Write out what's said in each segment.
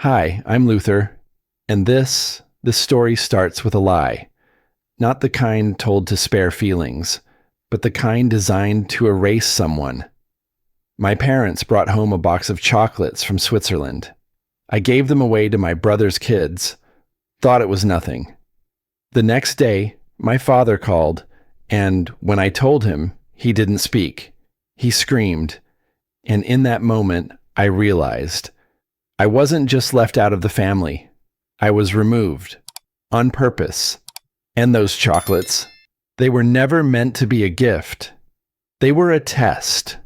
Hi, I'm Luther, and this story starts with a lie. Not the kind told to spare feelings, but the kind designed to erase someone. My parents brought home a box of chocolates from Switzerland. I gave them away to my brother's kids, thought it was nothing. The next day, my father called, and when I told him, he didn't speak. He screamed, and in that moment, I realized I wasn't just left out of the family. I was removed, on purpose. And those chocolates, they were never meant to be a gift. They were a test,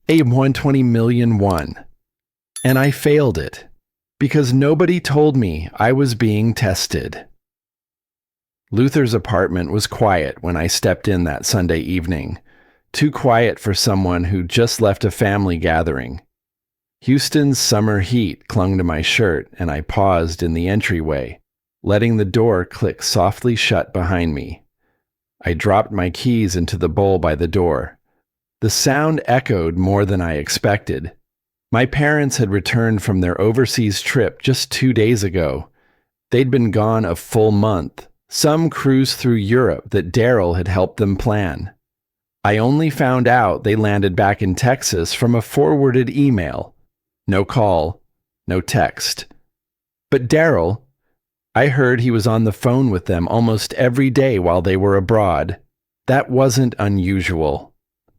a 120,000,001. And I failed it, because nobody told me I was being tested. Luther's apartment was quiet when I stepped in that Sunday evening, too quiet for someone who just left a family gathering. Houston's summer heat clung to my shirt, and I paused in the entryway, letting the door click softly shut behind me. I dropped my keys into the bowl by the door. The sound echoed more than I expected. My parents had returned from their overseas trip just 2 days ago. They'd been gone a full month, some cruise through Europe that Daryl had helped them plan. I only found out they landed back in Texas from a forwarded email. No call, no text. But Daryl, I heard he was on the phone with them almost every day while they were abroad. That wasn't unusual.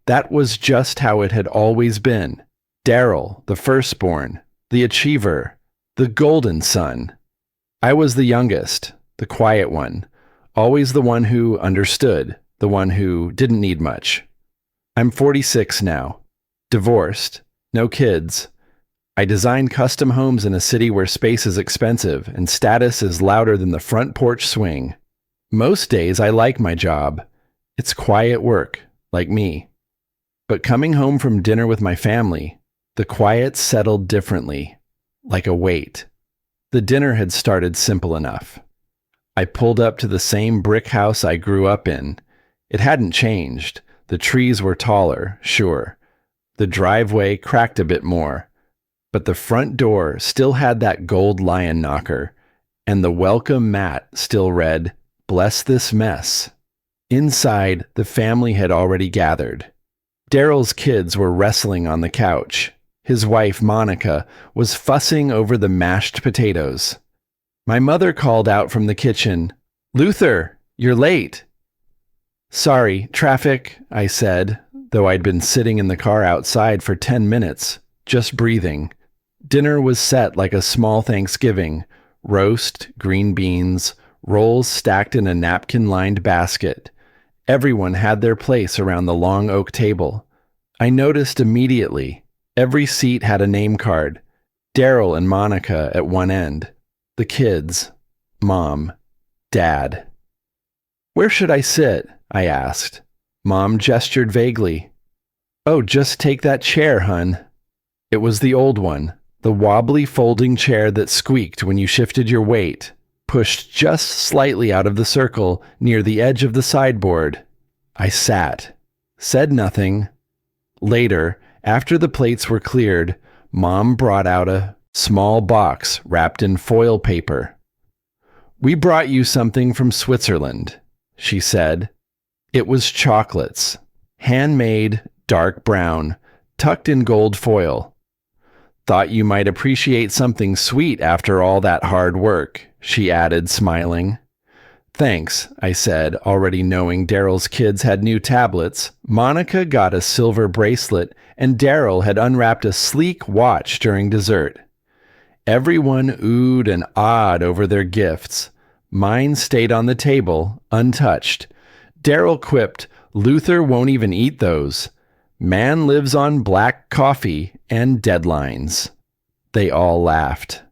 That was just how it had always been. Daryl, the firstborn, the achiever, the golden son. I was the youngest, the quiet one, always the one who understood, the one who didn't need much. I'm 46 now, divorced, no kids. I design custom homes in a city where space is expensive and status is louder than the front porch swing. Most days I like my job. It's quiet work, like me. But coming home from dinner with my family, the quiet settled differently, like a weight. The dinner had started simple enough. I pulled up to the same brick house I grew up in. It hadn't changed. The trees were taller, sure. The driveway cracked a bit more. But the front door still had that gold lion knocker, and the welcome mat still read, "Bless this mess." Inside, the family had already gathered. Daryl's kids were wrestling on the couch. His wife, Monica, was fussing over the mashed potatoes. My mother called out from the kitchen, "Luther, you're late." "Sorry, traffic," I said, though I'd been sitting in the car outside for 10 minutes, just breathing. Dinner was set like a small Thanksgiving: roast, green beans, rolls stacked in a napkin-lined basket. Everyone had their place around the long oak table. I noticed immediately. Every seat had a name card. Daryl and Monica at one end. The kids. Mom. Dad. "Where should I sit?" I asked. Mom gestured vaguely. "Oh, just take that chair, hun." It was the old one. The wobbly folding chair that squeaked when you shifted your weight, pushed just slightly out of the circle near the edge of the sideboard. I sat, said nothing. Later, after the plates were cleared, Mom brought out a small box wrapped in foil paper. "We brought you something from Switzerland," she said. It was chocolates, handmade, dark brown, tucked in gold foil. "Thought you might appreciate something sweet after all that hard work," she added, smiling. "Thanks," I said, already knowing Daryl's kids had new tablets. Monica got a silver bracelet, and Daryl had unwrapped a sleek watch during dessert. Everyone oohed and awed over their gifts. Mine stayed on the table, untouched. Daryl quipped, "Luther won't even eat those. Man lives on black coffee and deadlines." They all laughed.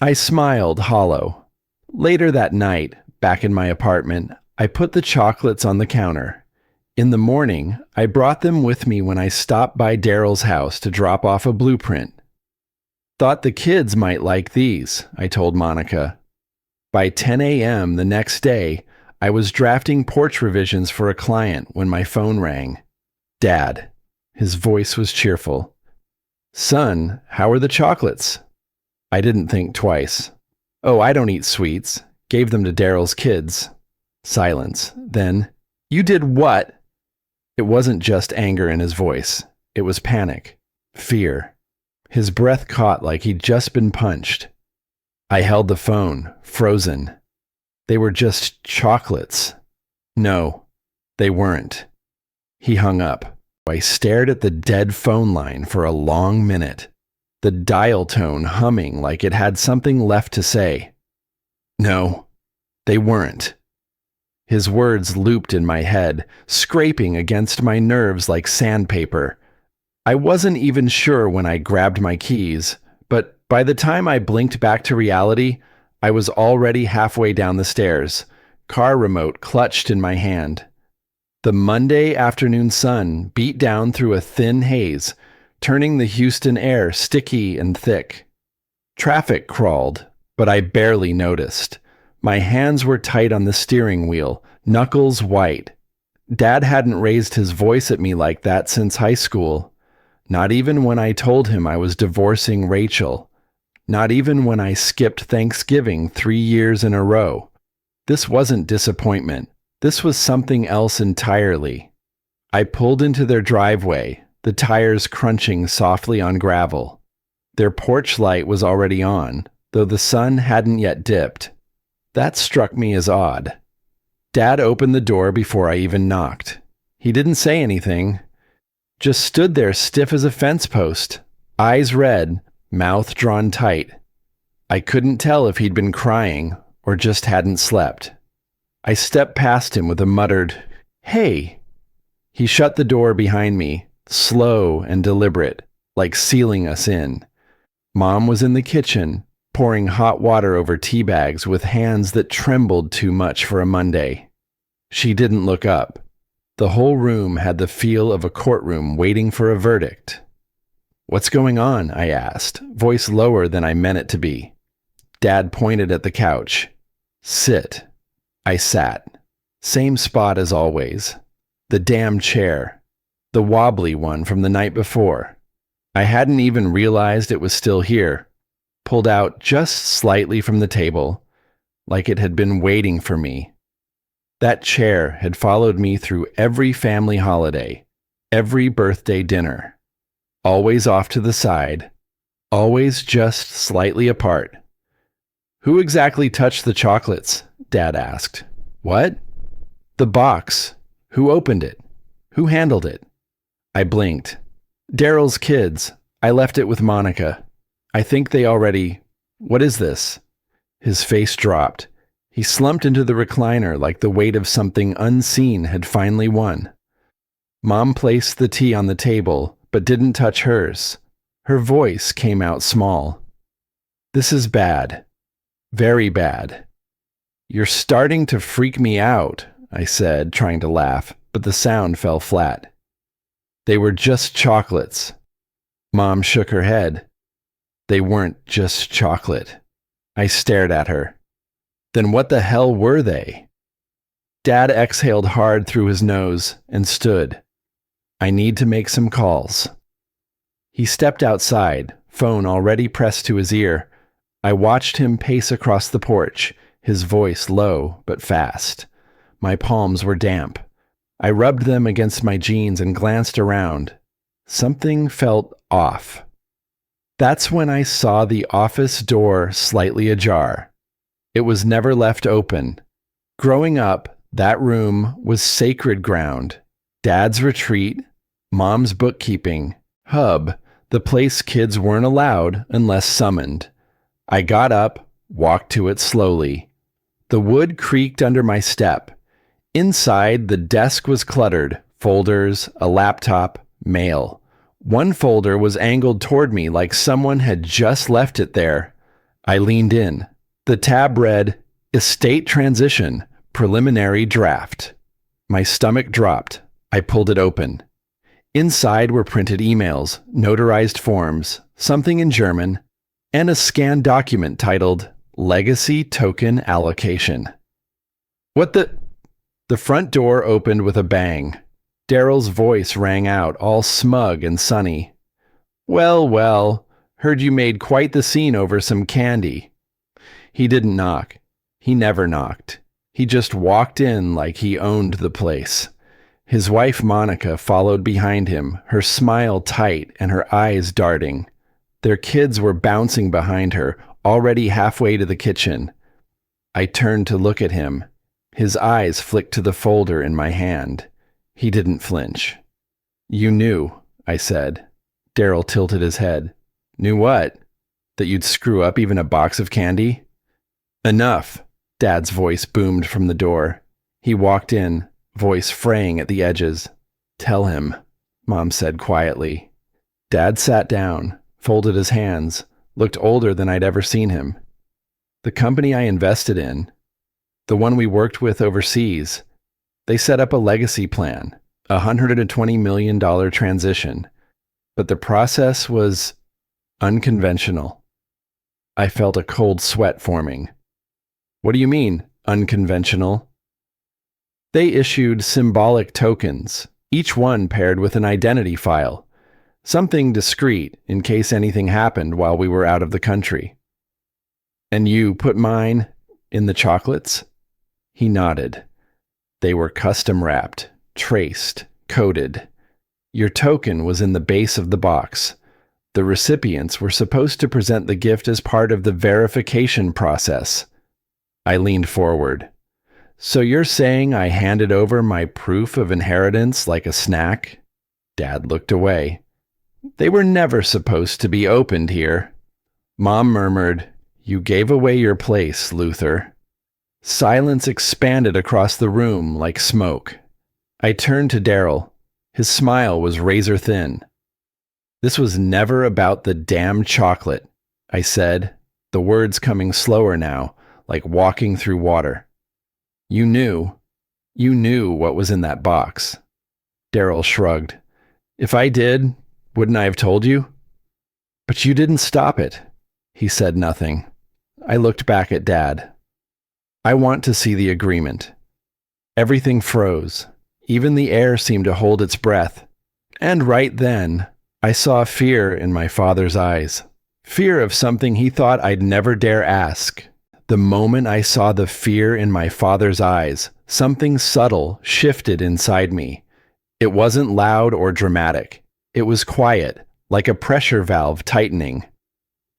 I smiled hollow. Later that night, back in my apartment, I put the chocolates on the counter. In the morning, I brought them with me when I stopped by Daryl's house to drop off a blueprint. "Thought the kids might like these," I told Monica. By 10 a.m. the next day, I was drafting porch revisions for a client when my phone rang. "Dad." His voice was cheerful. "Son, how are the chocolates?" I didn't think twice. Oh, I don't eat sweets. Gave them to Daryl's kids. Silence. Then, you did what? It wasn't just anger in his voice. It was panic. Fear. His breath caught like he'd just been punched. I held the phone, frozen. They were just chocolates. No, they weren't. He hung up. I stared at the dead phone line for a long minute, the dial tone humming like it had something left to say. No, they weren't. His words looped in my head, scraping against my nerves like sandpaper. I wasn't even sure when I grabbed my keys, but by the time I blinked back to reality, I was already halfway down the stairs, car remote clutched in my hand. The Monday afternoon sun beat down through a thin haze, turning the Houston air sticky and thick. Traffic crawled, but I barely noticed. My hands were tight on the steering wheel, knuckles white. Dad hadn't raised his voice at me like that since high school. Not even when I told him I was divorcing Rachel. Not even when I skipped Thanksgiving 3 years in a row. This wasn't disappointment. This was something else entirely. I pulled into their driveway, the tires crunching softly on gravel. Their porch light was already on, though the sun hadn't yet dipped. That struck me as odd. Dad opened the door before I even knocked. He didn't say anything, just stood there stiff as a fence post, eyes red, mouth drawn tight. I couldn't tell if he'd been crying or just hadn't slept. I stepped past him with a muttered, "Hey." He shut the door behind me, slow and deliberate, like sealing us in. Mom was in the kitchen, pouring hot water over tea bags with hands that trembled too much for a Monday. She didn't look up. The whole room had the feel of a courtroom waiting for a verdict. "What's going on?" I asked, voice lower than I meant it to be. Dad pointed at the couch. "Sit." I sat. Same spot as always. The damn chair. The wobbly one from the night before. I hadn't even realized it was still here. Pulled out just slightly from the table, like it had been waiting for me. That chair had followed me through every family holiday, every birthday dinner. Always off to the side, always just slightly apart. "Who exactly touched the chocolates?" Dad asked. "What?" "The box. Who opened it? Who handled it?" I blinked. "Daryl's kids. I left it with Monica. I think they already... What is this?" His face dropped. He slumped into the recliner like the weight of something unseen had finally won. Mom placed the tea on the table, but didn't touch hers. Her voice came out small. "This is bad. Very bad." "You're starting to freak me out," I said, trying to laugh, but the sound fell flat. "They were just chocolates." Mom shook her head. "They weren't just chocolate." I stared at her. "Then what the hell were they?" Dad exhaled hard through his nose and stood. "I need to make some calls." He stepped outside, phone already pressed to his ear. I watched him pace across the porch, his voice low but fast. My palms were damp. I rubbed them against my jeans and glanced around. Something felt off. That's when I saw the office door slightly ajar. It was never left open. Growing up, that room was sacred ground. Dad's retreat, Mom's bookkeeping, hub, the place kids weren't allowed unless summoned. I got up, walked to it slowly. The wood creaked under my step. Inside, the desk was cluttered, folders, a laptop, mail. One folder was angled toward me like someone had just left it there. I leaned in. The tab read, "Estate Transition, Preliminary Draft." My stomach dropped. I pulled it open. Inside were printed emails, notarized forms, something in German, and a scanned document titled Legacy Token Allocation. "What the..." The front door opened with a bang. Daryl's voice rang out, all smug and sunny. Well, Heard you made quite the scene over some candy." He didn't knock. He never knocked. He just walked in like he owned the place. His wife Monica followed behind him, her smile tight and her eyes darting. Their kids were bouncing behind her, already halfway to the kitchen. I turned to look at him. His eyes flicked to the folder in my hand. He didn't flinch. "You knew," I said. Daryl tilted his head. "Knew what? That you'd screw up even a box of candy?" "Enough," Dad's voice boomed from the door. He walked in, voice fraying at the edges. "Tell him," Mom said quietly. Dad sat down, folded his hands, looked older than I'd ever seen him. "The company I invested in, the one we worked with overseas, they set up a legacy plan, a $120 million transition, but the process was unconventional." I felt a cold sweat forming. "What do you mean, unconventional?" "They issued symbolic tokens, each one paired with an identity file, something discreet in case anything happened while we were out of the country." "And you put mine in the chocolates?" He nodded. "They were custom wrapped, traced, coded. Your token was in the base of the box. The recipients were supposed to present the gift as part of the verification process." I leaned forward. "So you're saying I handed over my proof of inheritance like a snack?" Dad looked away. "They were never supposed to be opened here." Mom murmured, "You gave away your place, Luther." Silence expanded across the room like smoke. I turned to Daryl. His smile was razor thin. "This was never about the damn chocolate," I said, the words coming slower now, like walking through water. You knew what was in that box." Daryl shrugged. "If I did, wouldn't I have told you?" "But you didn't stop it." He said nothing. I looked back at Dad. "I want to see the agreement." Everything froze. Even the air seemed to hold its breath. And right then, I saw fear in my father's eyes. Fear of something he thought I'd never dare ask. The moment I saw the fear in my father's eyes, something subtle shifted inside me. It wasn't loud or dramatic. It was quiet, like a pressure valve tightening.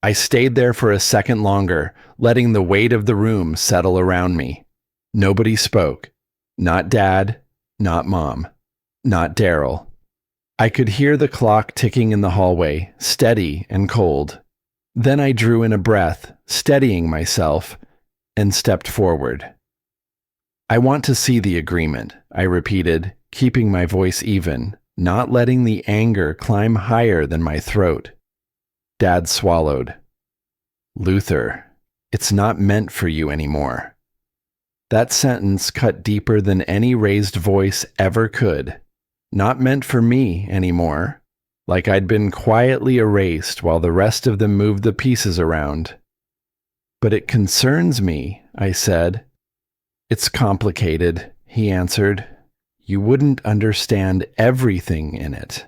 I stayed there for a second longer, letting the weight of the room settle around me. Nobody spoke. Not Dad, not Mom, not Daryl. I could hear the clock ticking in the hallway, steady and cold. Then I drew in a breath, steadying myself, and stepped forward. "I want to see the agreement," I repeated, keeping my voice even, not letting the anger climb higher than my throat. Dad swallowed. "Luther, it's not meant for you anymore." That sentence cut deeper than any raised voice ever could. Not meant for me anymore, like I'd been quietly erased while the rest of them moved the pieces around. "But it concerns me," I said. "It's complicated," he answered. "You wouldn't understand everything in it."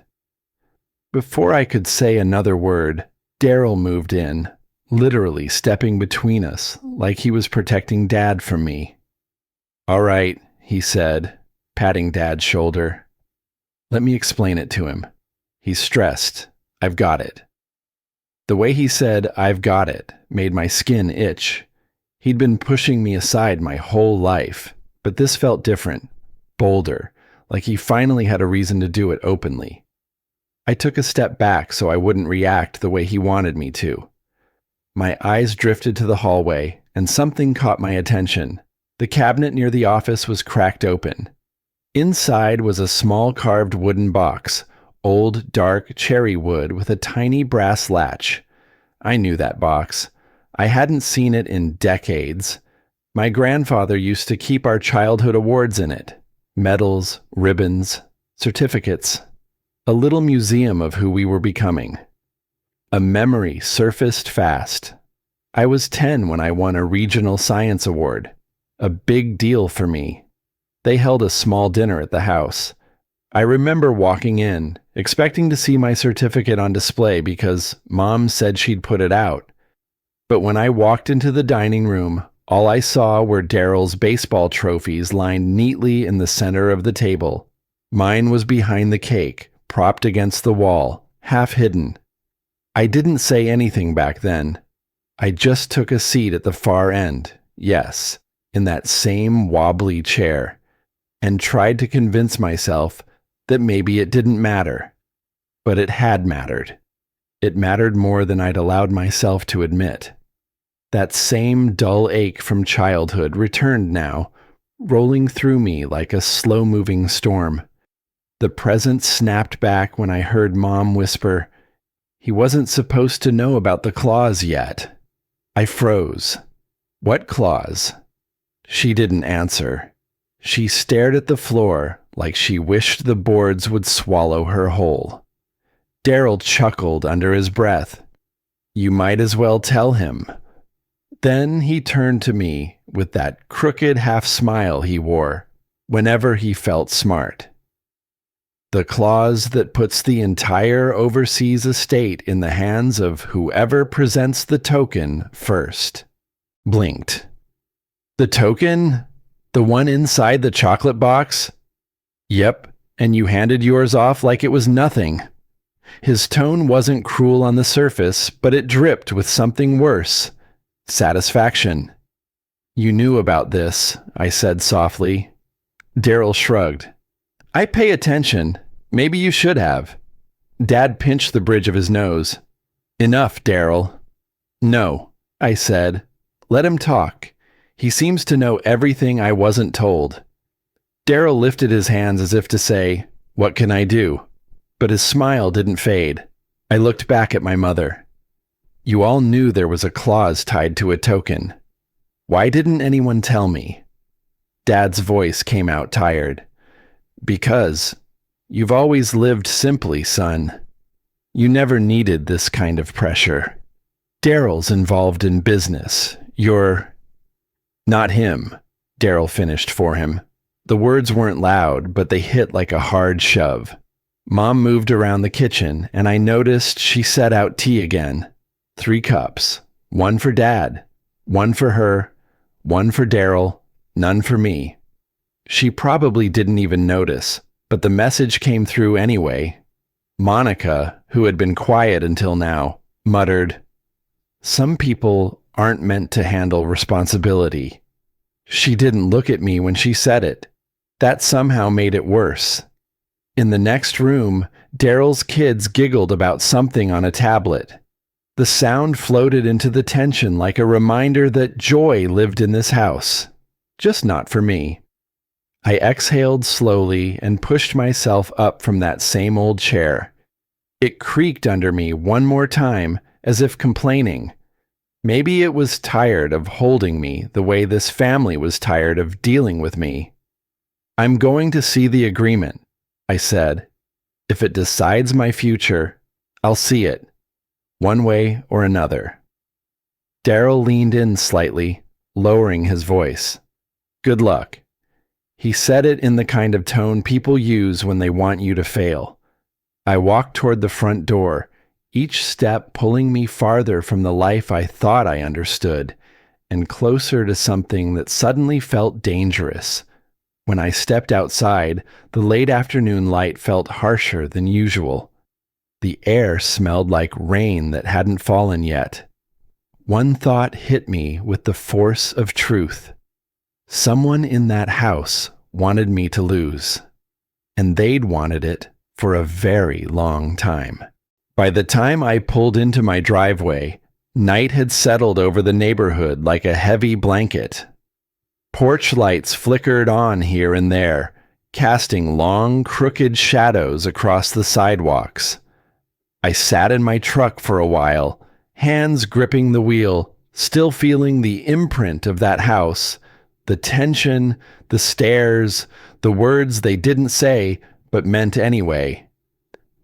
Before I could say another word, Daryl moved in, literally stepping between us, like he was protecting Dad from me. "All right," he said, patting Dad's shoulder. "Let me explain it to him. He's stressed. I've got it." The way he said, "I've got it," made my skin itch. He'd been pushing me aside my whole life, but this felt different, bolder, like he finally had a reason to do it openly. I took a step back so I wouldn't react the way he wanted me to. My eyes drifted to the hallway, and something caught my attention. The cabinet near the office was cracked open. Inside was a small carved wooden box, old, dark cherry wood with a tiny brass latch. I knew that box. I hadn't seen it in decades. My grandfather used to keep our childhood awards in it. Medals, ribbons, certificates. A little museum of who we were becoming. A memory surfaced fast. I was 10 when I won a regional science award. A big deal for me. They held a small dinner at the house. I remember walking in, expecting to see my certificate on display because Mom said she'd put it out. But when I walked into the dining room, all I saw were Daryl's baseball trophies lined neatly in the center of the table. Mine was behind the cake, propped against the wall, half hidden. I didn't say anything back then. I just took a seat at the far end, yes, in that same wobbly chair, and tried to convince myself that maybe it didn't matter. But it had mattered. It mattered more than I'd allowed myself to admit. That same dull ache from childhood returned now, rolling through me like a slow-moving storm. The present snapped back when I heard Mom whisper, "He wasn't supposed to know about the clause yet." I froze. What clause? She didn't answer. She stared at the floor like she wished the boards would swallow her whole. Daryl chuckled under his breath. "You might as well tell him." Then he turned to me with that crooked half-smile he wore whenever he felt smart. "The clause that puts the entire overseas estate in the hands of whoever presents the token first." Blinked. "The token? The one inside the chocolate box?" "Yep, and you handed yours off like it was nothing." His tone wasn't cruel on the surface, but it dripped with something worse. Satisfaction. "You knew about this," I said softly. Daryl shrugged. "I pay attention. Maybe you should have." Dad pinched the bridge of his nose. "Enough, Daryl." "No," I said. "Let him talk. He seems to know everything I wasn't told." Daryl lifted his hands as if to say, "What can I do?" But his smile didn't fade. I looked back at my mother. "You all knew there was a clause tied to a token. Why didn't anyone tell me?" Dad's voice came out tired. "Because you've always lived simply, son. You never needed this kind of pressure. Daryl's involved in business. You're—" "Not him," Daryl finished for him. The words weren't loud, but they hit like a hard shove. Mom moved around the kitchen, and I noticed she set out tea again. 3 cups. 1 for Dad. 1 for her. 1 for Daryl. None for me. She probably didn't even notice, but the message came through anyway. Monica, who had been quiet until now, muttered, "Some people aren't meant to handle responsibility." She didn't look at me when she said it. That somehow made it worse. In the next room, Daryl's kids giggled about something on a tablet. The sound floated into the tension like a reminder that joy lived in this house. Just not for me. I exhaled slowly and pushed myself up from that same old chair. It creaked under me one more time, as if complaining. Maybe it was tired of holding me the way this family was tired of dealing with me. "I'm going to see the agreement," I said. "If it decides my future, I'll see it, one way or another." Daryl leaned in slightly, lowering his voice. "Good luck." He said it in the kind of tone people use when they want you to fail. I walked toward the front door, each step pulling me farther from the life I thought I understood, and closer to something that suddenly felt dangerous. When I stepped outside, the late afternoon light felt harsher than usual. The air smelled like rain that hadn't fallen yet. One thought hit me with the force of truth. Someone in that house wanted me to lose, and they'd wanted it for a very long time. By the time I pulled into my driveway, night had settled over the neighborhood like a heavy blanket. Porch lights flickered on here and there, casting long, crooked shadows across the sidewalks. I sat in my truck for a while, hands gripping the wheel, still feeling the imprint of that house, the tension, the stares, the words they didn't say but meant anyway.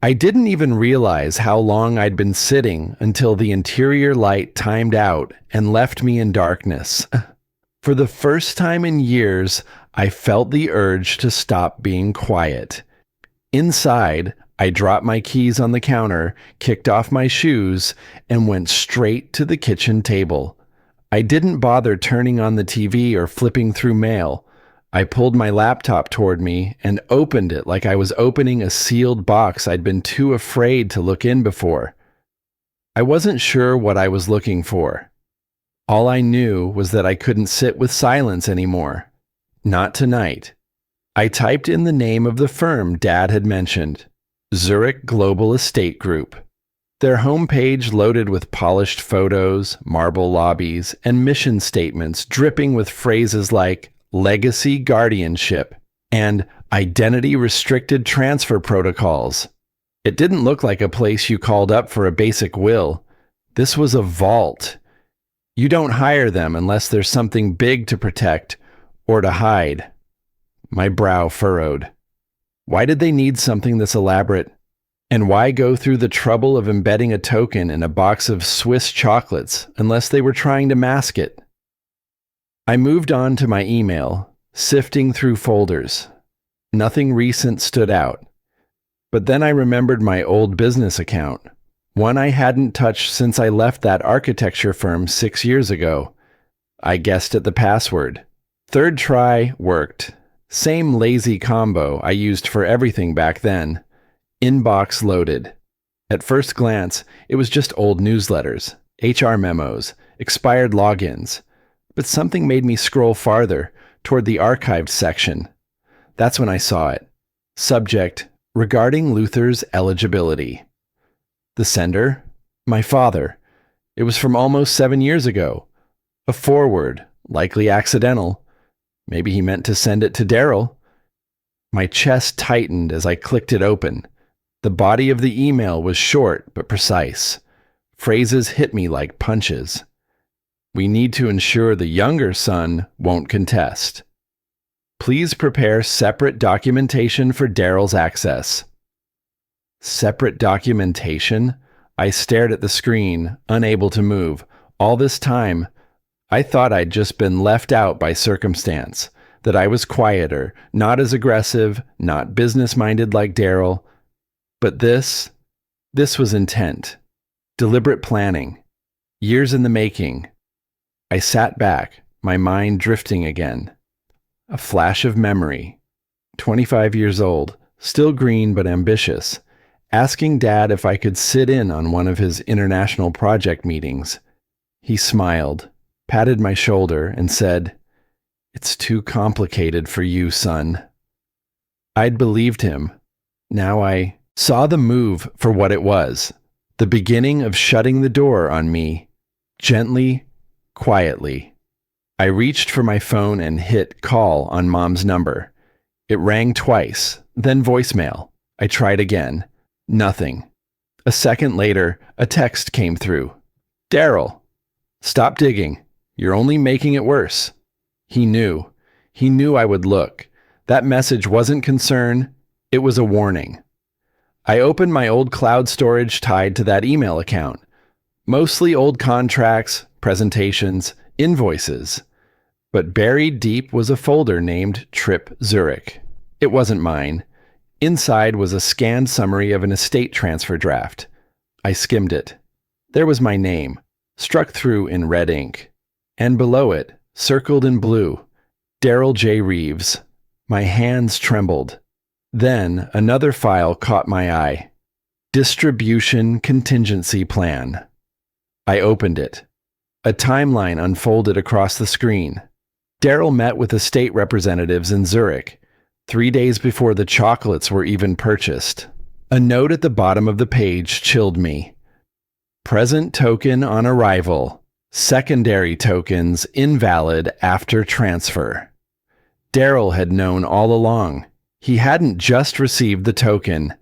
I didn't even realize how long I'd been sitting until the interior light timed out and left me in darkness. For the first time in years, I felt the urge to stop being quiet. Inside, I dropped my keys on the counter, kicked off my shoes, and went straight to the kitchen table. I didn't bother turning on the TV or flipping through mail. I pulled my laptop toward me and opened it like I was opening a sealed box I'd been too afraid to look in before. I wasn't sure what I was looking for. All I knew was that I couldn't sit with silence anymore. Not tonight. I typed in the name of the firm Dad had mentioned, Zurich Global Estate Group. Their homepage loaded with polished photos, marble lobbies, and mission statements dripping with phrases like legacy guardianship and identity restricted transfer protocols. It didn't look like a place you called up for a basic will. This was a vault. You don't hire them unless there's something big to protect or to hide. My brow furrowed. Why did they need something this elaborate? And why go through the trouble of embedding a token in a box of Swiss chocolates unless they were trying to mask it? I moved on to my email, sifting through folders. Nothing recent stood out. But then I remembered my old business account, one I hadn't touched since I left that architecture firm 6 years ago. I guessed at the password. Third try worked. Same lazy combo I used for everything back then. Inbox loaded. At first glance, it was just old newsletters, HR memos, expired logins. But something made me scroll farther, toward the archived section. That's when I saw it. Subject, regarding Luther's eligibility. The sender? My father. It was from almost 7 years ago. A forward, likely accidental. Maybe he meant to send it to Daryl. My chest tightened as I clicked it open. The body of the email was short but precise. Phrases hit me like punches. We need to ensure the younger son won't contest. Please prepare separate documentation for Daryl's access. Separate documentation? I stared at the screen, unable to move. All this time, I thought I'd just been left out by circumstance, that I was quieter, not as aggressive, not business-minded like Daryl. But this was intent, deliberate planning, years in the making. I sat back, my mind drifting again. A flash of memory. 25 years old, still green but ambitious, asking Dad if I could sit in on one of his international project meetings. He smiled, patted my shoulder, and said, "It's too complicated for you, son." I'd believed him. Now I saw the move for what it was, the beginning of shutting the door on me, gently, quietly. I reached for my phone and hit call on Mom's number. It rang twice, then voicemail. I tried again. Nothing. A second later, a text came through. "Daryl, stop digging. You're only making it worse." He knew. He knew I would look. That message wasn't concern. It was a warning. I opened my old cloud storage tied to that email account. Mostly old contracts, presentations, invoices. But buried deep was a folder named Trip Zurich. It wasn't mine. Inside was a scanned summary of an estate transfer draft. I skimmed it. There was my name, struck through in red ink. And below it, circled in blue, Daryl J. Reeves. My hands trembled. Then another file caught my eye. Distribution Contingency Plan. I opened it. A timeline unfolded across the screen. Daryl met with estate representatives in Zurich, 3 days before the chocolates were even purchased. A note at the bottom of the page chilled me. Present token on arrival. Secondary tokens invalid after transfer. Daryl had known all along. He hadn't just received the token.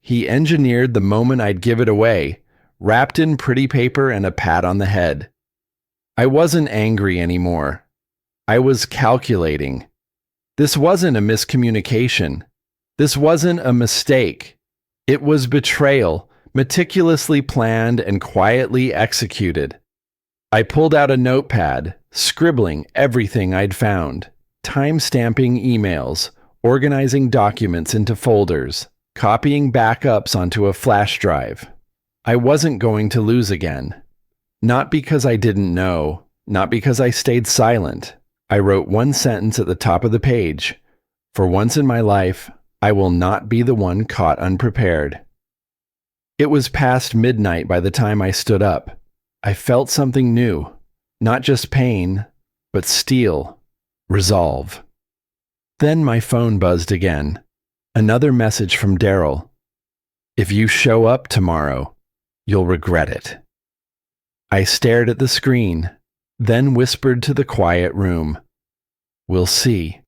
He engineered the moment I'd give it away, wrapped in pretty paper and a pat on the head. I wasn't angry anymore. I was calculating. This wasn't a miscommunication. This wasn't a mistake. It was betrayal, meticulously planned and quietly executed. I pulled out a notepad, scribbling everything I'd found, time-stamping emails, organizing documents into folders. copying backups onto a flash drive. I wasn't going to lose again. Not because I didn't know, not because I stayed silent. I wrote one sentence at the top of the page. For once in my life, I will not be the one caught unprepared. It was past midnight by the time I stood up. I felt something new. Not just pain, but steel, resolve. Then my phone buzzed again. Another message from Daryl. If you show up tomorrow, you'll regret it. I stared at the screen, then whispered to the quiet room. We'll see.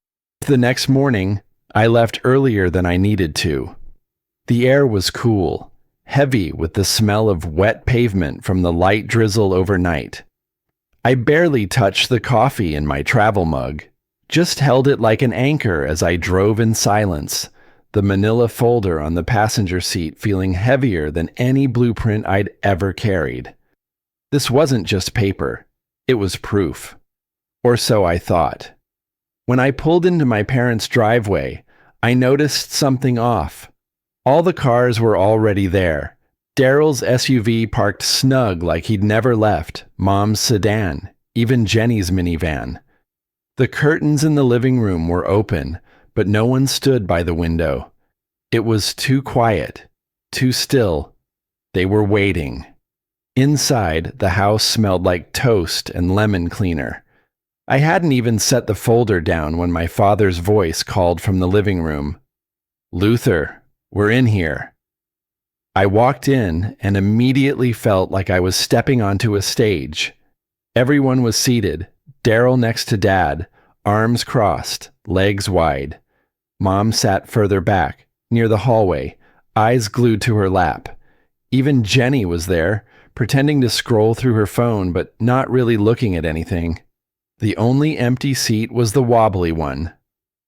The next morning, I left earlier than I needed to. The air was cool, heavy with the smell of wet pavement from the light drizzle overnight. I barely touched the coffee in my travel mug, just held it like an anchor as I drove in silence, the manila folder on the passenger seat feeling heavier than any blueprint I'd ever carried. This wasn't just paper, it was proof. Or so I thought. When I pulled into my parents' driveway, I noticed something off. All the cars were already there. Daryl's SUV parked snug like he'd never left, Mom's sedan, even Jenny's minivan. The curtains in the living room were open, but no one stood by the window. It was too quiet, too still. They were waiting. Inside, the house smelled like toast and lemon cleaner. I hadn't even set the folder down when my father's voice called from the living room. Luther, we're in here. I walked in and immediately felt like I was stepping onto a stage. Everyone was seated, Daryl next to Dad, arms crossed, legs wide. Mom sat further back, near the hallway, eyes glued to her lap. Even Jenny was there, pretending to scroll through her phone but not really looking at anything. The only empty seat was the wobbly one.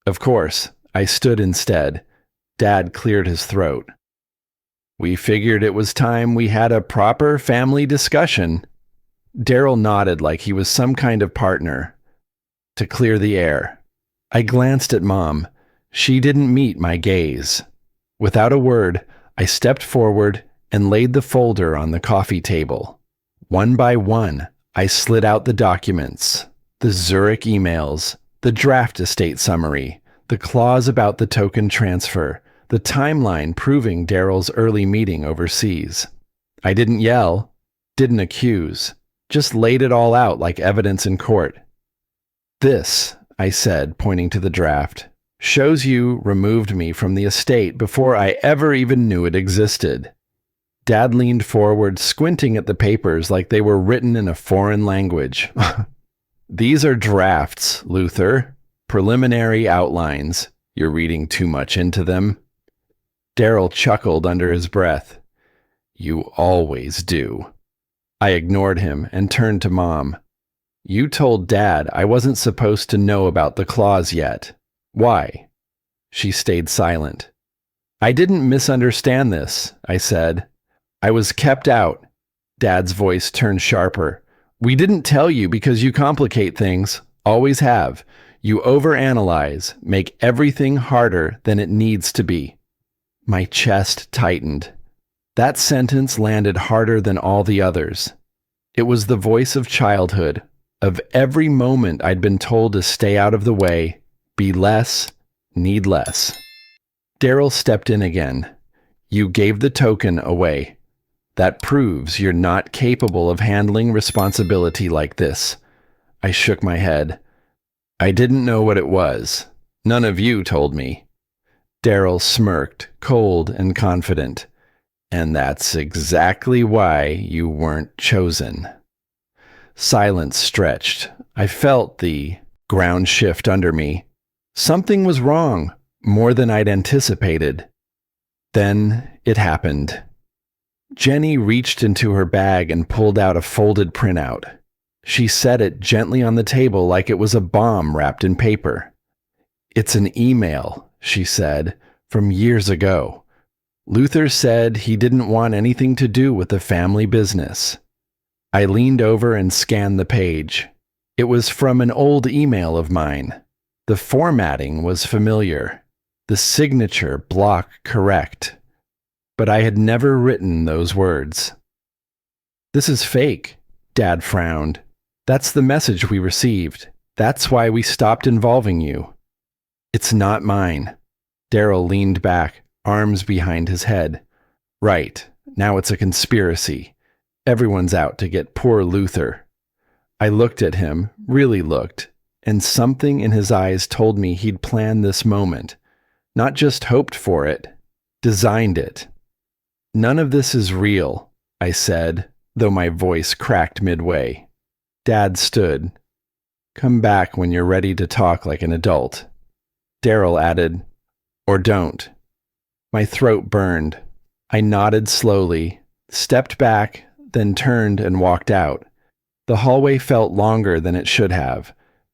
Of course, I stood instead. Dad cleared his throat. We figured it was time we had a proper family discussion. Daryl nodded like he was some kind of partner. To clear the air. I glanced at Mom. She didn't meet my gaze. Without a word, I stepped forward and laid the folder on the coffee table. One by one, I slid out the documents. The Zurich emails, the draft estate summary, the clause about the token transfer, the timeline proving Daryl's early meeting overseas. I didn't yell, didn't accuse, just laid it all out like evidence in court. This, I said, pointing to the draft, shows you removed me from the estate before I ever even knew it existed. Dad leaned forward, squinting at the papers like they were written in a foreign language. These are drafts, Luther. Preliminary outlines. You're reading too much into them. Daryl chuckled under his breath. You always do. I ignored him and turned to Mom. You told Dad I wasn't supposed to know about the clause yet. Why? She stayed silent. I didn't misunderstand this, I said. I was kept out. Dad's voice turned sharper. We didn't tell you because you complicate things. Always have. You overanalyze, make everything harder than it needs to be. My chest tightened. That sentence landed harder than all the others. It was the voice of childhood, of every moment I'd been told to stay out of the way, be less, need less. Daryl stepped in again. You gave the token away. That proves you're not capable of handling responsibility like this. I shook my head. I didn't know what it was. None of you told me. Daryl smirked, cold and confident. And that's exactly why you weren't chosen. Silence stretched. I felt the ground shift under me. Something was wrong, more than I'd anticipated. Then it happened. Jenny reached into her bag and pulled out a folded printout. She set it gently on the table like it was a bomb wrapped in paper. It's an email, she said, from years ago. Luther said he didn't want anything to do with the family business. I leaned over and scanned the page. It was from an old email of mine. The formatting was familiar. the signature block correct, but I had never written those words. "This is fake," Dad frowned. "That's the message we received. That's why we stopped involving you." "It's not mine." Daryl leaned back, arms behind his head. "Right, now it's a conspiracy. Everyone's out to get poor Luther." I looked at him, really looked, and something in his eyes told me he'd planned this moment. Not just hoped for it, designed it. "None of this is real," I said, though my voice cracked midway. Dad stood. "Come back when you're ready to talk like an adult." Daryl added, "Or don't." My throat burned. I nodded slowly, stepped back, then turned and walked out. The hallway felt longer than it should have.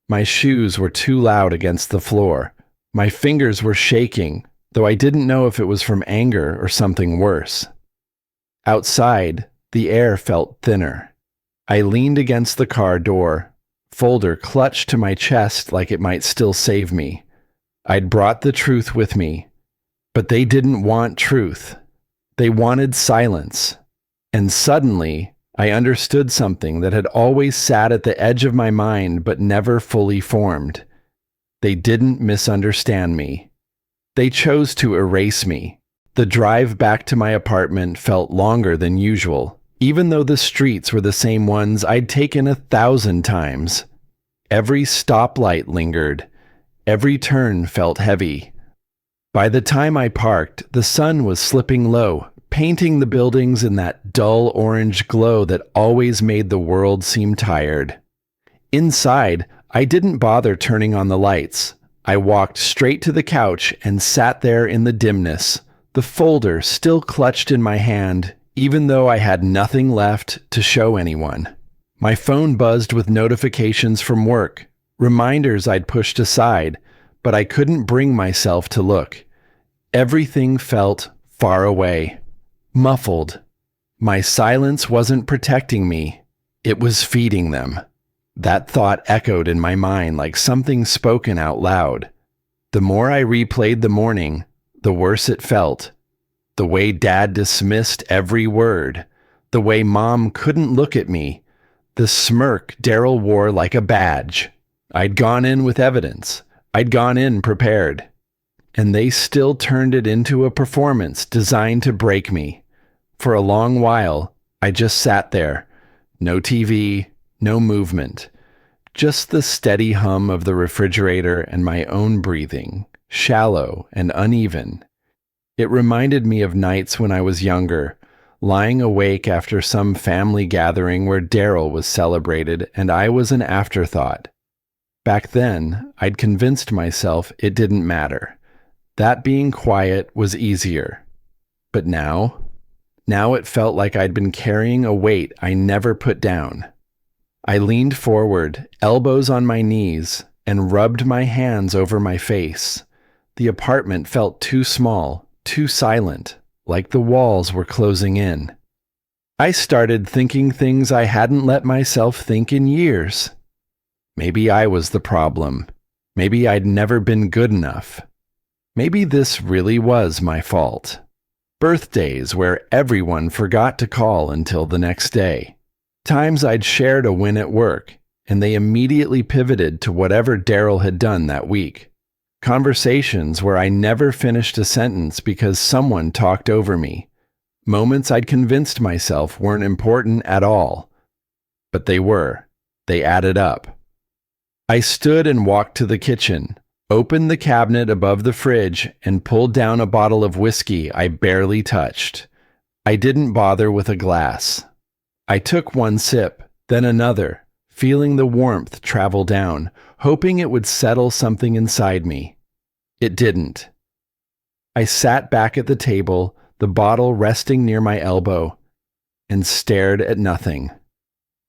My shoes were too loud against the floor. My fingers were shaking, though I didn't know if it was from anger or something worse. Outside, the air felt thinner. I leaned against the car door, folder clutched to my chest like it might still save me. I'd brought the truth with me, but they didn't want truth. They wanted silence. And suddenly, I understood something that had always sat at the edge of my mind but never fully formed. They didn't misunderstand me. They chose to erase me. The drive back to my apartment felt longer than usual, even though the streets were the same ones I'd taken 1,000 times. Every stoplight lingered. Every turn felt heavy. By the time I parked, the sun was slipping low, painting the buildings in that dull orange glow that always made the world seem tired. Inside, I didn't bother turning on the lights. I walked straight to the couch and sat there in the dimness, the folder still clutched in my hand, even though I had nothing left to show anyone. My phone buzzed with notifications from work, reminders I'd pushed aside, but I couldn't bring myself to look. Everything felt far away. Muffled. My silence wasn't protecting me. It was feeding them. That thought echoed in my mind like something spoken out loud. The more I replayed the morning, the worse it felt. The way Dad dismissed every word. The way Mom couldn't look at me. The smirk Daryl wore like a badge. I'd gone in with evidence. I'd gone in prepared. And they still turned it into a performance designed to break me. For a long while, I just sat there. No TV, no movement. Just the steady hum of the refrigerator and my own breathing, shallow and uneven. It reminded me of nights when I was younger, lying awake after some family gathering where Daryl was celebrated and I was an afterthought. Back then, I'd convinced myself it didn't matter. That being quiet was easier. But now it felt like I'd been carrying a weight I never put down. I leaned forward, elbows on my knees, and rubbed my hands over my face. The apartment felt too small, too silent, like the walls were closing in. I started thinking things I hadn't let myself think in years. Maybe I was the problem. Maybe I'd never been good enough. Maybe this really was my fault. Birthdays where everyone forgot to call until the next day. Times I'd shared a win at work, and they immediately pivoted to whatever Daryl had done that week. Conversations where I never finished a sentence because someone talked over me. Moments I'd convinced myself weren't important at all. But they were. They added up. I stood and walked to the kitchen, opened the cabinet above the fridge, and pulled down a bottle of whiskey I barely touched. I didn't bother with a glass. I took one sip, then another, feeling the warmth travel down, hoping it would settle something inside me. It didn't. I sat back at the table, the bottle resting near my elbow, and stared at nothing.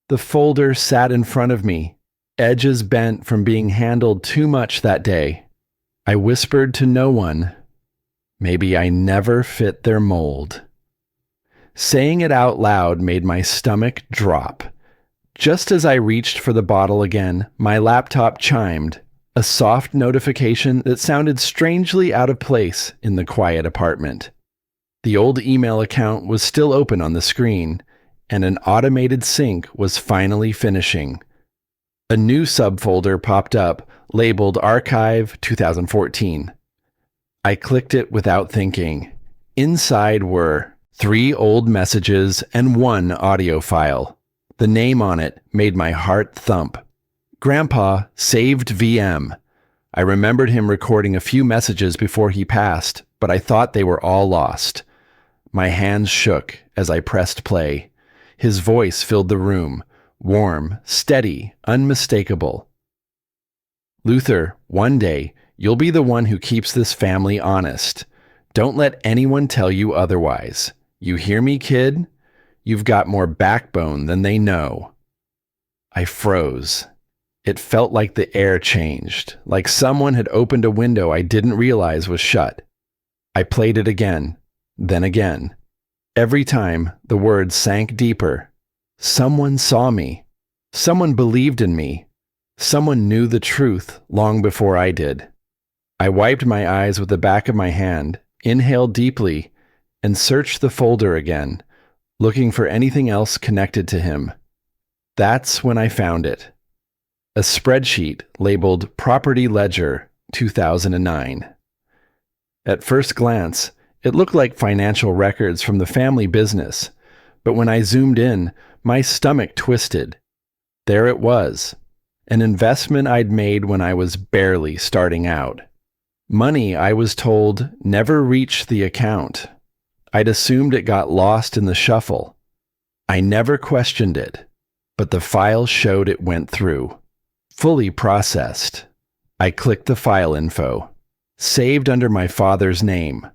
The folder sat in front of me, edges bent from being handled too much that day. I whispered to no one, maybe I never fit their mold. Saying it out loud made my stomach drop. Just as I reached for the bottle again, my laptop chimed. A soft notification that sounded strangely out of place in the quiet apartment. The old email account was still open on the screen, and an automated sync was finally finishing. A new subfolder popped up, labeled Archive 2014. I clicked it without thinking. Inside were 3 old messages and 1 audio file. The name on it made my heart thump. Grandpa saved VM. I remembered him recording a few messages before he passed, but I thought they were all lost. My hands shook as I pressed play. His voice filled the room, warm, steady, unmistakable. Luther, one day, you'll be the one who keeps this family honest. Don't let anyone tell you otherwise. You hear me, kid? You've got more backbone than they know. I froze. It felt like the air changed, like someone had opened a window I didn't realize was shut. I played it again, then again. Every time, the words sank deeper. Someone saw me. Someone believed in me. Someone knew the truth long before I did. I wiped my eyes with the back of my hand, inhaled deeply, and searched the folder again, looking for anything else connected to him. That's when I found it. A spreadsheet labeled Property Ledger 2009. At first glance, it looked like financial records from the family business, but when I zoomed in, my stomach twisted. There it was, an investment I'd made when I was barely starting out. Money I was told never reached the account. I'd assumed it got lost in the shuffle. I never questioned it, but the file showed it went through. Fully processed. I clicked the file info. Saved under my father's name.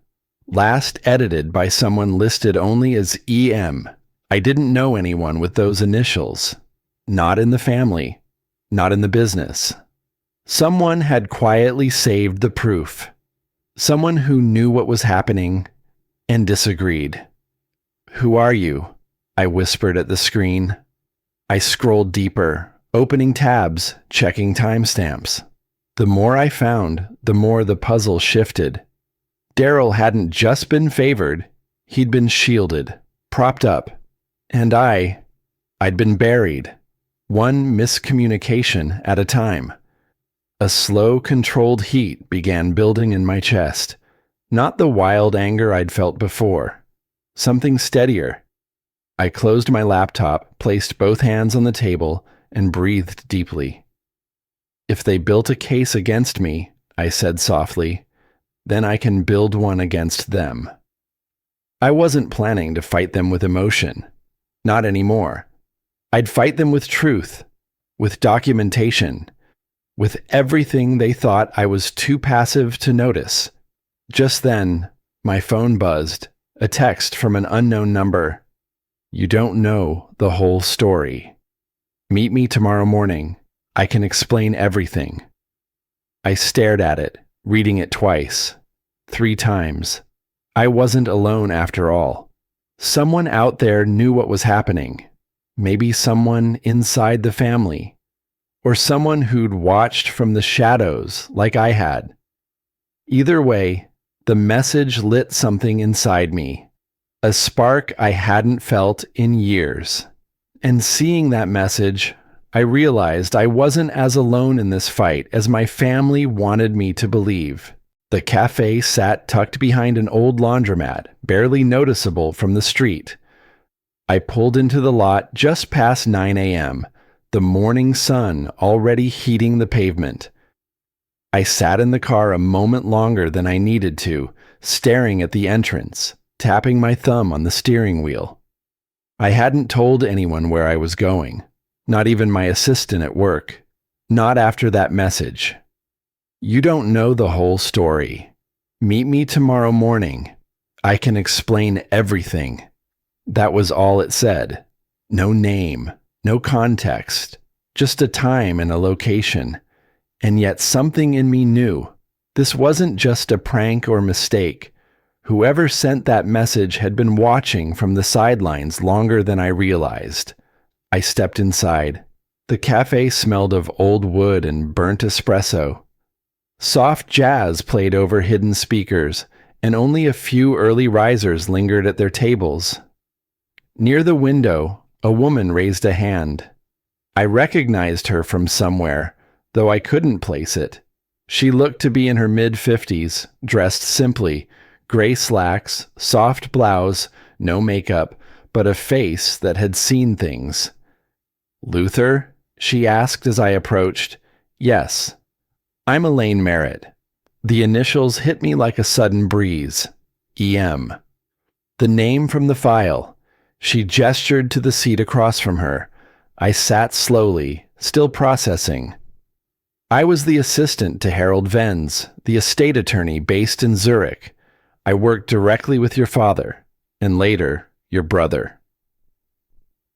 Last edited by someone listed only as EM. I didn't know anyone with those initials. Not in the family. Not in the business. Someone had quietly saved the proof. Someone who knew what was happening and disagreed. "Who are you?" I whispered at the screen. I scrolled deeper, opening tabs, checking timestamps. The more I found, the more the puzzle shifted. Daryl hadn't just been favored, he'd been shielded, propped up. And I'd been buried, one miscommunication at a time. A slow, controlled heat began building in my chest. Not the wild anger I'd felt before. Something steadier. I closed my laptop, placed both hands on the table, and breathed deeply. "If they built a case against me," I said softly, "then I can build one against them." I wasn't planning to fight them with emotion. Not anymore. I'd fight them with truth, with documentation, with everything they thought I was too passive to notice. Just then, my phone buzzed, a text from an unknown number. "You don't know the whole story. Meet me tomorrow morning. I can explain everything." I stared at it, reading it twice, 3 times. I wasn't alone after all. Someone out there knew what was happening. Maybe someone inside the family. Or someone who'd watched from the shadows like I had. Either way, the message lit something inside me. A spark I hadn't felt in years. And seeing that message, I realized I wasn't as alone in this fight as my family wanted me to believe. The cafe sat tucked behind an old laundromat, barely noticeable from the street. I pulled into the lot just past 9 a.m., the morning sun already heating the pavement. I sat in the car a moment longer than I needed to, staring at the entrance, tapping my thumb on the steering wheel. I hadn't told anyone where I was going, not even my assistant at work. Not after that message. "You don't know the whole story. Meet me tomorrow morning. I can explain everything." That was all it said. No name, no context, just a time and a location. And yet something in me knew. This wasn't just a prank or mistake. Whoever sent that message had been watching from the sidelines longer than I realized. I stepped inside. The cafe smelled of old wood and burnt espresso. Soft jazz played over hidden speakers, and only a few early risers lingered at their tables. Near the window, a woman raised a hand. I recognized her from somewhere, though I couldn't place it. She looked to be in her mid-50s, dressed simply, gray slacks, soft blouse, no makeup, but a face that had seen things. "Luther?" she asked as I approached. "Yes. I'm Elaine Merritt." The initials hit me like a sudden breeze. EM. The name from the file. She gestured to the seat across from her. I sat slowly, still processing. I was the assistant to Harold Venz, the estate attorney based in Zurich. I worked directly with your father, and later, your brother.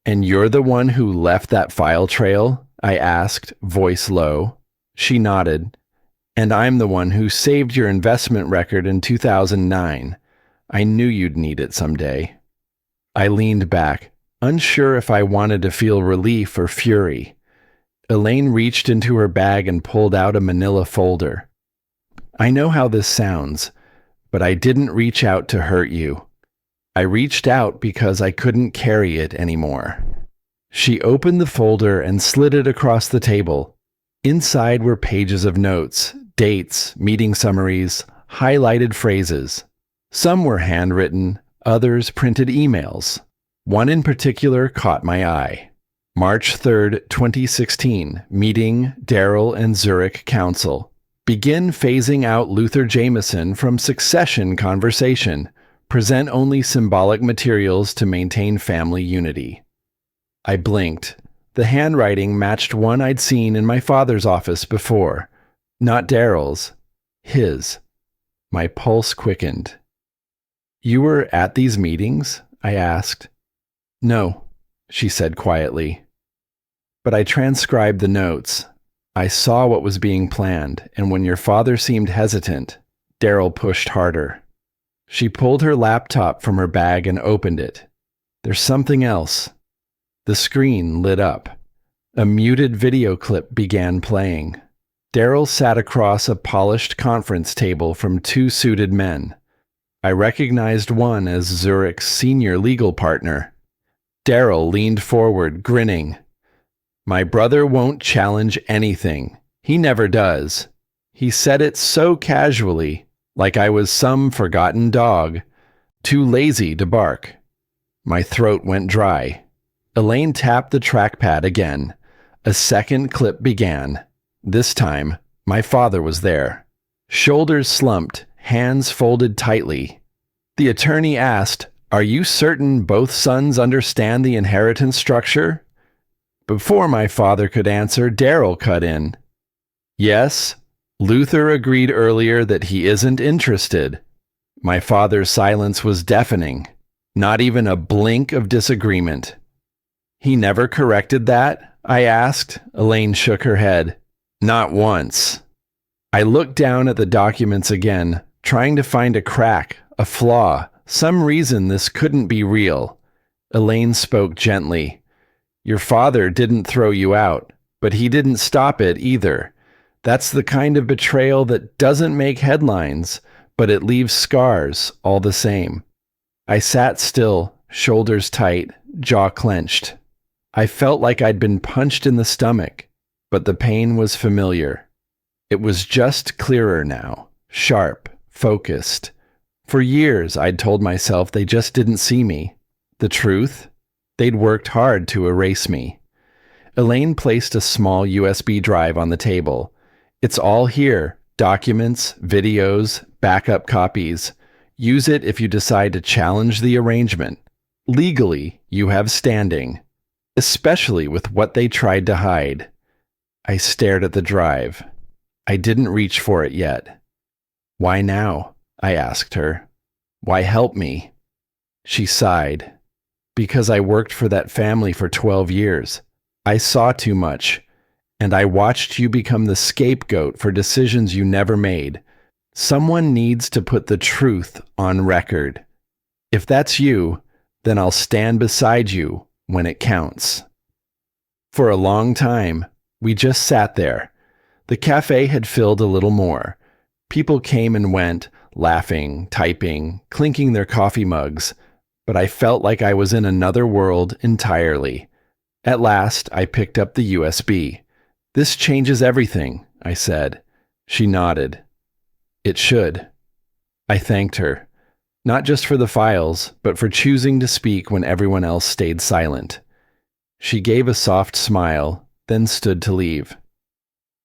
"And you're the one who left that file trail?" I asked, voice low. She nodded. "And I'm the one who saved your investment record in 2009. I knew you'd need it someday." I leaned back, unsure if I wanted to feel relief or fury. Elaine reached into her bag and pulled out a manila folder. "I know how this sounds, but I didn't reach out to hurt you. I reached out because I couldn't carry it anymore." She opened the folder and slid it across the table. Inside were pages of notes, dates, meeting summaries, highlighted phrases. Some were handwritten, others printed emails. One in particular caught my eye. March 3rd, 2016, meeting Daryl and Zurich Council. Begin phasing out Luther Jameson from succession conversation. Present only symbolic materials to maintain family unity. I blinked. The handwriting matched one I'd seen in my father's office before. Not Daryl's. His. My pulse quickened. "You were at these meetings?" I asked. "No," she said quietly. "But I transcribed the notes. I saw what was being planned, and when your father seemed hesitant, Daryl pushed harder." She pulled her laptop from her bag and opened it. "There's something else." The screen lit up. A muted video clip began playing. Daryl sat across a polished conference table from two suited men. I recognized one as Zurich's senior legal partner. Daryl leaned forward, grinning. "My brother won't challenge anything. He never does." He said it so casually, like I was some forgotten dog, too lazy to bark. My throat went dry. Elaine tapped the trackpad again. A second clip began. This time, my father was there. Shoulders slumped, hands folded tightly. The attorney asked, "Are you certain both sons understand the inheritance structure?" Before my father could answer, Daryl cut in. "Yes, Luther agreed earlier that he isn't interested." My father's silence was deafening. Not even a blink of disagreement. "He never corrected that?" I asked. Elaine shook her head. "Not once." I looked down at the documents again, trying to find a crack, a flaw, some reason this couldn't be real. Elaine spoke gently. "Your father didn't throw you out, but he didn't stop it either. That's the kind of betrayal that doesn't make headlines, but it leaves scars all the same." I sat still, shoulders tight, jaw clenched. I felt like I'd been punched in the stomach, but the pain was familiar. It was just clearer now, sharp, focused. For years, I'd told myself they just didn't see me. The truth? They'd worked hard to erase me. Elaine placed a small USB drive on the table. "It's all here. Documents, videos, backup copies. Use it if you decide to challenge the arrangement. Legally, you have standing. Especially with what they tried to hide." I stared at the drive. I didn't reach for it yet. "Why now?" I asked her. "Why help me?" She sighed. "Because I worked for that family for 12 years. I saw too much, and I watched you become the scapegoat for decisions you never made. Someone needs to put the truth on record. If that's you, then I'll stand beside you when it counts." For a long time, we just sat there. The cafe had filled a little more. People came and went, laughing, typing, clinking their coffee mugs, but I felt like I was in another world entirely. At last, I picked up the USB. "This changes everything," I said. She nodded. "It should." I thanked her, not just for the files, but for choosing to speak when everyone else stayed silent. She gave a soft smile, then stood to leave.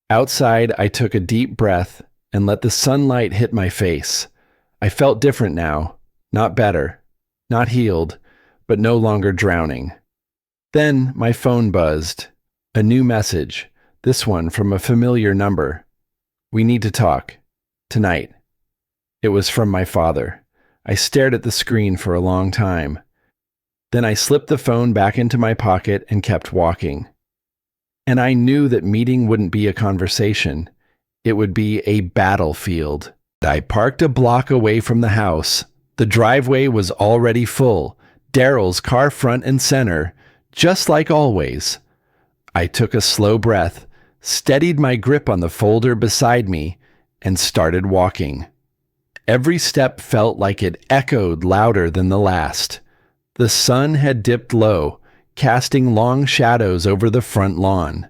Outside, I took a deep breath and let the sunlight hit my face. I felt different now, not better, not healed, but no longer drowning. Then my phone buzzed. A new message, this one from a familiar number. "We need to talk. Tonight." It was from my father. I stared at the screen for a long time. Then I slipped the phone back into my pocket and kept walking. And I knew that meeting wouldn't be a conversation. It would be a battlefield. I parked a block away from the house. The driveway was already full. Daryl's car front and center, just like always. I took a slow breath, steadied my grip on the folder beside me, and started walking. Every step felt like it echoed louder than the last. The sun had dipped low, casting long shadows over the front lawn.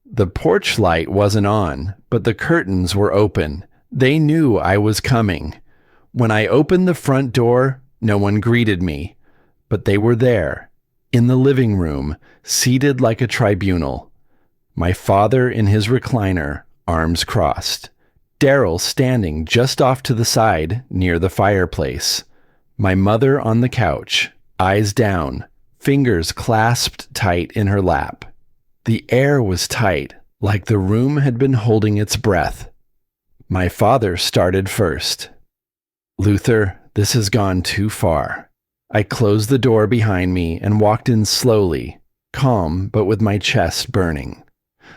The porch light wasn't on, but the curtains were open. They knew I was coming. When I opened the front door, no one greeted me, but they were there, in the living room, seated like a tribunal. My father in his recliner, arms crossed. Daryl standing just off to the side, near the fireplace. My mother on the couch, eyes down, fingers clasped tight in her lap. The air was tight, like the room had been holding its breath. My father started first. "Luther, this has gone too far." I closed the door behind me and walked in slowly, calm but with my chest burning.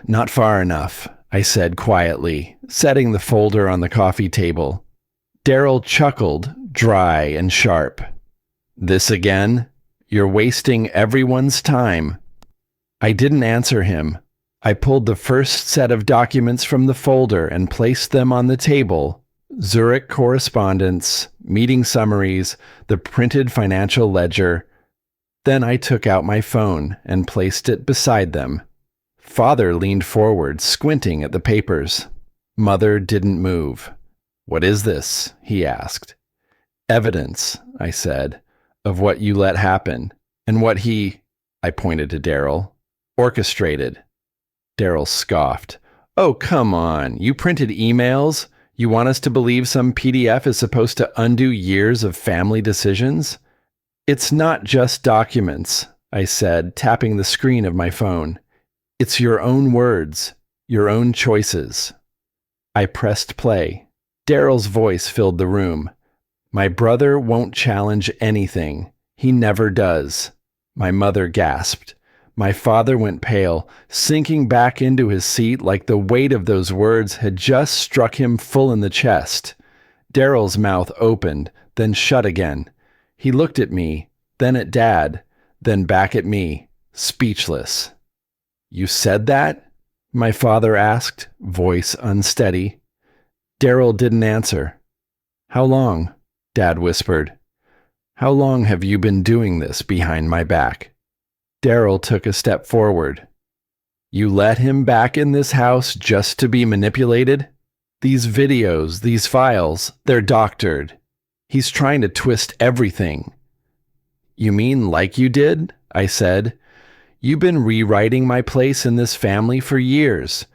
"Not far enough," I said quietly, setting the folder on the coffee table. Daryl chuckled, dry and sharp. "This again? You're wasting everyone's time." I didn't answer him. I pulled the first set of documents from the folder and placed them on the table. Zurich correspondence, meeting summaries, the printed financial ledger. Then I took out my phone and placed it beside them. Father leaned forward, squinting at the papers. Mother didn't move. "What is this?" he asked. "Evidence," I said, "of what you let happen, and what he," I pointed to Daryl, "orchestrated." Daryl scoffed. "Oh, come on. You printed emails? You want us to believe some PDF is supposed to undo years of family decisions?" "It's not just documents," I said, tapping the screen of my phone. "It's your own words, your own choices." I pressed play. Daryl's voice filled the room. "My brother won't challenge anything. He never does." My mother gasped. My father went pale, sinking back into his seat like the weight of those words had just struck him full in the chest. Daryl's mouth opened, then shut again. He looked at me, then at Dad, then back at me, speechless. "You said that?" my father asked, voice unsteady. Daryl didn't answer. "How long?" Dad whispered. "How long have you been doing this behind my back?" Daryl took a step forward. "You let him back in this house just to be manipulated? These videos, these files, they're doctored. He's trying to twist everything." "You mean like you did?" I said. "You've been rewriting my place in this family for years.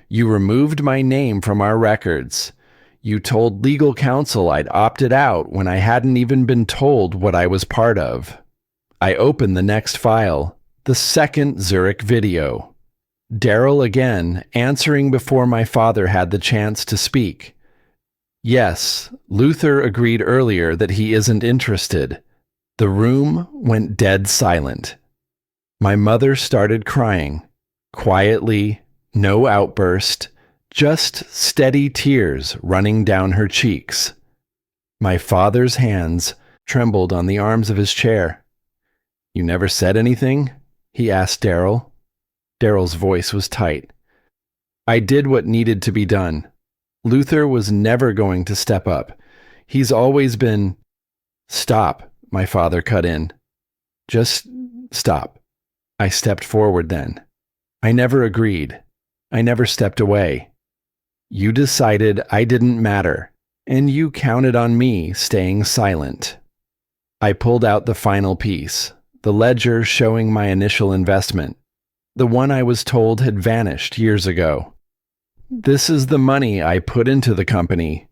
You removed my name from our records. You told legal counsel I'd opted out when I hadn't even been told what I was part of." I opened the next file, the second Zurich video. Daryl again, answering before my father had the chance to speak. "Yes, Luther agreed earlier that he isn't interested." The room went dead silent. My mother started crying, quietly, no outburst, just steady tears running down her cheeks. My father's hands trembled on the arms of his chair. "You never said anything?" he asked Daryl. Daryl's voice was tight. I did what needed to be done. Luther was never going to step up. He's always been... Stop, my father cut in. Just stop. I stepped forward then. I never agreed. I never stepped away. You decided I didn't matter, and you counted on me staying silent. I pulled out the final piece, the ledger showing my initial investment, the one I was told had vanished years ago. This is the money I put into the company.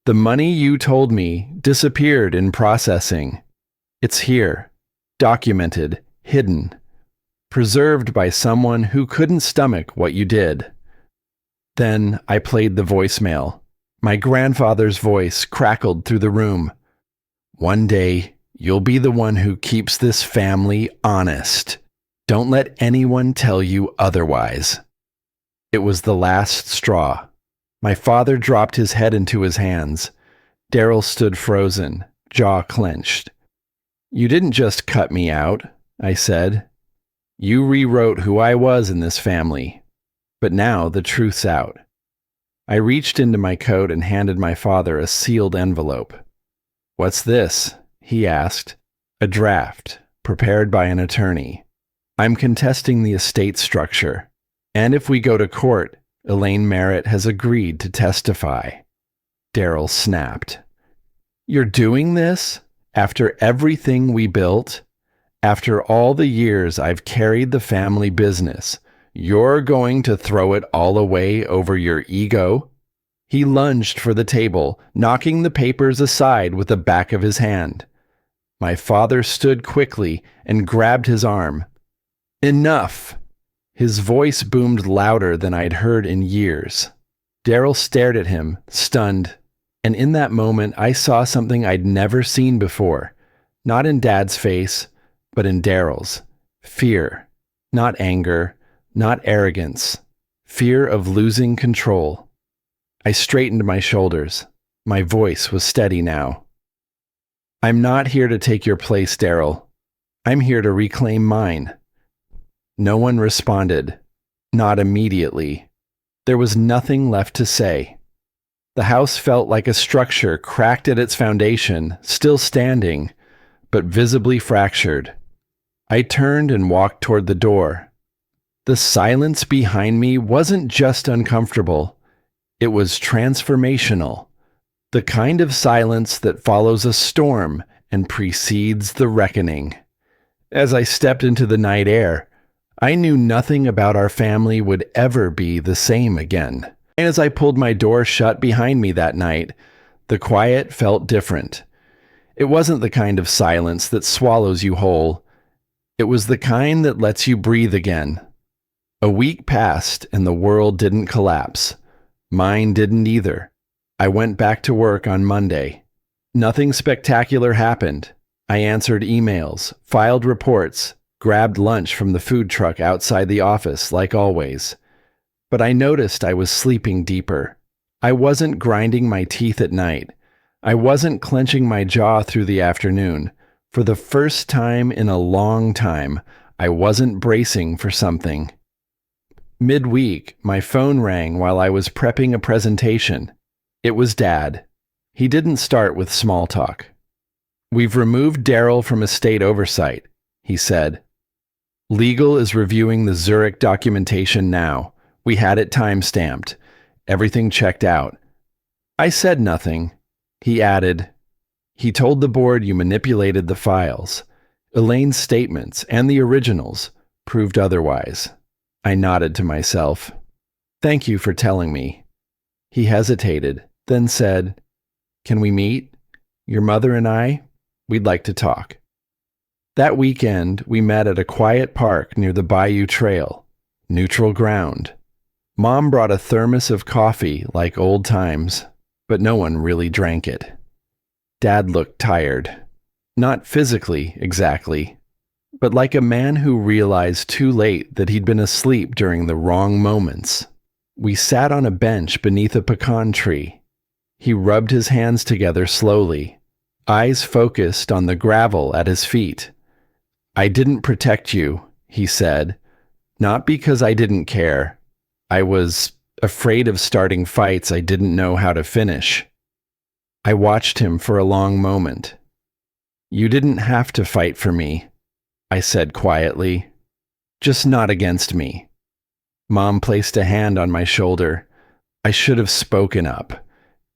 The money you told me disappeared in processing. It's here, documented, hidden, preserved by someone who couldn't stomach what you did. Then I played the voicemail. My grandfather's voice crackled through the room. One day, you'll be the one who keeps this family honest. Don't let anyone tell you otherwise. It was the last straw. My father dropped his head into his hands. Daryl stood frozen, jaw clenched. You didn't just cut me out, I said. You rewrote who I was in this family. But now the truth's out. I reached into my coat and handed my father a sealed envelope. What's this? He asked. A draft, prepared by an attorney. I'm contesting the estate structure. And if we go to court, Elaine Merritt has agreed to testify. Daryl snapped. You're doing this? After everything we built? After all the years I've carried the family business, you're going to throw it all away over your ego? He lunged for the table, knocking the papers aside with the back of his hand. My father stood quickly and grabbed his arm. Enough! His voice boomed louder than I'd heard in years. Daryl stared at him, stunned, and in that moment I saw something I'd never seen before. Not in Dad's face, but in Daryl's. Fear. Not anger. Not arrogance. Fear of losing control. I straightened my shoulders. My voice was steady now. I'm not here to take your place, Daryl. I'm here to reclaim mine. No one responded. Not immediately. There was nothing left to say. The house felt like a structure cracked at its foundation, still standing, but visibly fractured. I turned and walked toward the door. The silence behind me wasn't just uncomfortable. It was transformational. The kind of silence that follows a storm and precedes the reckoning. As I stepped into the night air, I knew nothing about our family would ever be the same again. And as I pulled my door shut behind me that night, the quiet felt different. It wasn't the kind of silence that swallows you whole. It was the kind that lets you breathe again. A week passed and the world didn't collapse. Mine didn't either. I went back to work on Monday. Nothing spectacular happened. I answered emails, filed reports, grabbed lunch from the food truck outside the office like always. But I noticed I was sleeping deeper. I wasn't grinding my teeth at night. I wasn't clenching my jaw through the afternoon. For the first time in a long time, I wasn't bracing for something. Midweek, my phone rang while I was prepping a presentation. It was Dad. He didn't start with small talk. We've removed Daryl from estate oversight, he said. Legal is reviewing the Zurich documentation now. We had it time-stamped. Everything checked out. I said nothing. He added, he told the board you manipulated the files. Elaine's statements and the originals proved otherwise. I nodded to myself. Thank you for telling me. He hesitated, then said, can we meet? Your mother and I? We'd like to talk. That weekend, we met at a quiet park near the Bayou Trail. Neutral ground. Mom brought a thermos of coffee like old times, but no one really drank it. Dad looked tired. Not physically, exactly, but like a man who realized too late that he'd been asleep during the wrong moments. We sat on a bench beneath a pecan tree. He rubbed his hands together slowly, eyes focused on the gravel at his feet. I didn't protect you, he said, not because I didn't care. I was afraid of starting fights I didn't know how to finish. I watched him for a long moment. "You didn't have to fight for me," I said quietly. "Just not against me." Mom placed a hand on my shoulder. I should have spoken up.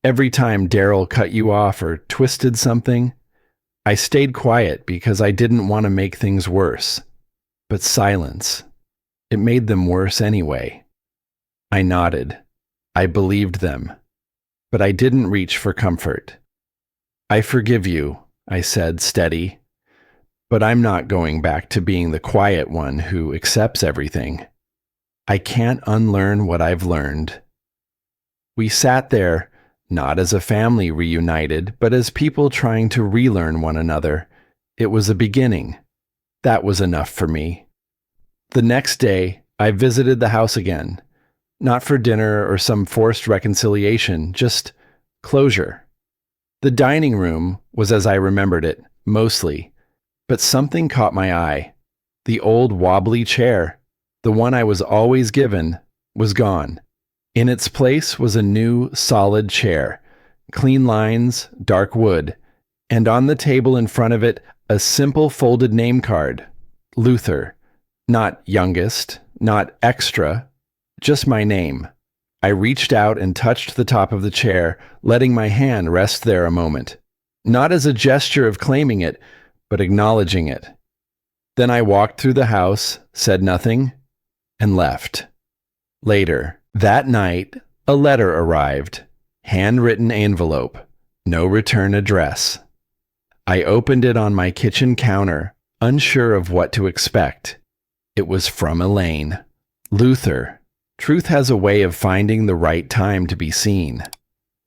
Every time Daryl cut you off or twisted something, I stayed quiet because I didn't want to make things worse. But silence, it made them worse anyway. I nodded. I believed them. But I didn't reach for comfort. "I forgive you," I said, steady. "But I'm not going back to being the quiet one who accepts everything. I can't unlearn what I've learned." We sat there, not as a family reunited, but as people trying to relearn one another. It was a beginning. That was enough for me. The next day, I visited the house again. Not for dinner or some forced reconciliation, just closure. The dining room was as I remembered it, mostly, but something caught my eye. The old wobbly chair, the one I was always given, was gone. In its place was a new, solid chair, clean lines, dark wood, and on the table in front of it, a simple folded name card. Luther. Not youngest, not extra, just my name. I reached out and touched the top of the chair, letting my hand rest there a moment. Not as a gesture of claiming it, but acknowledging it. Then I walked through the house, said nothing, and left. Later, that night, a letter arrived. Handwritten envelope. No return address. I opened it on my kitchen counter, unsure of what to expect. It was from Elaine. "Luther, truth has a way of finding the right time to be seen.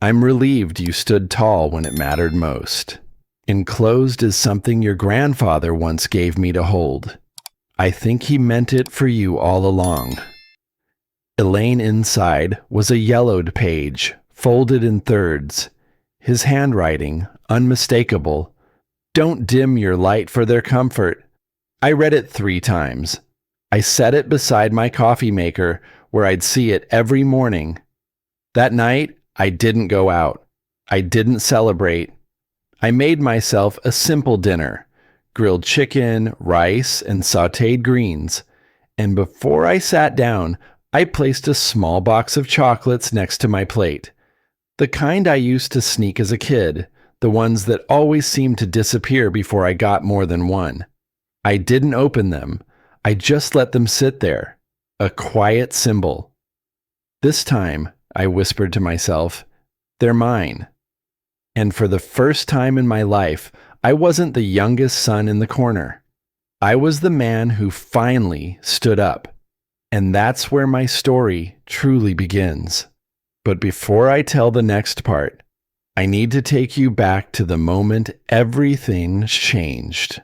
I'm relieved you stood tall when it mattered most. Enclosed is something your grandfather once gave me to hold. I think he meant it for you all along." Elaine inside was a yellowed page, folded in thirds. His handwriting, unmistakable. "Don't dim your light for their comfort." I read it 3 times. I set it beside my coffee maker, where I'd see it every morning. That night, I didn't go out. I didn't celebrate. I made myself a simple dinner. Grilled chicken, rice, and sautéed greens. And before I sat down, I placed a small box of chocolates next to my plate. The kind I used to sneak as a kid, the ones that always seemed to disappear before I got more than one. I didn't open them. I just let them sit there, a quiet symbol. "This time," I whispered to myself, "they're mine." And for the first time in my life, I wasn't the youngest son in the corner. I was the man who finally stood up. And that's where my story truly begins. But before I tell the next part, I need to take you back to the moment everything changed.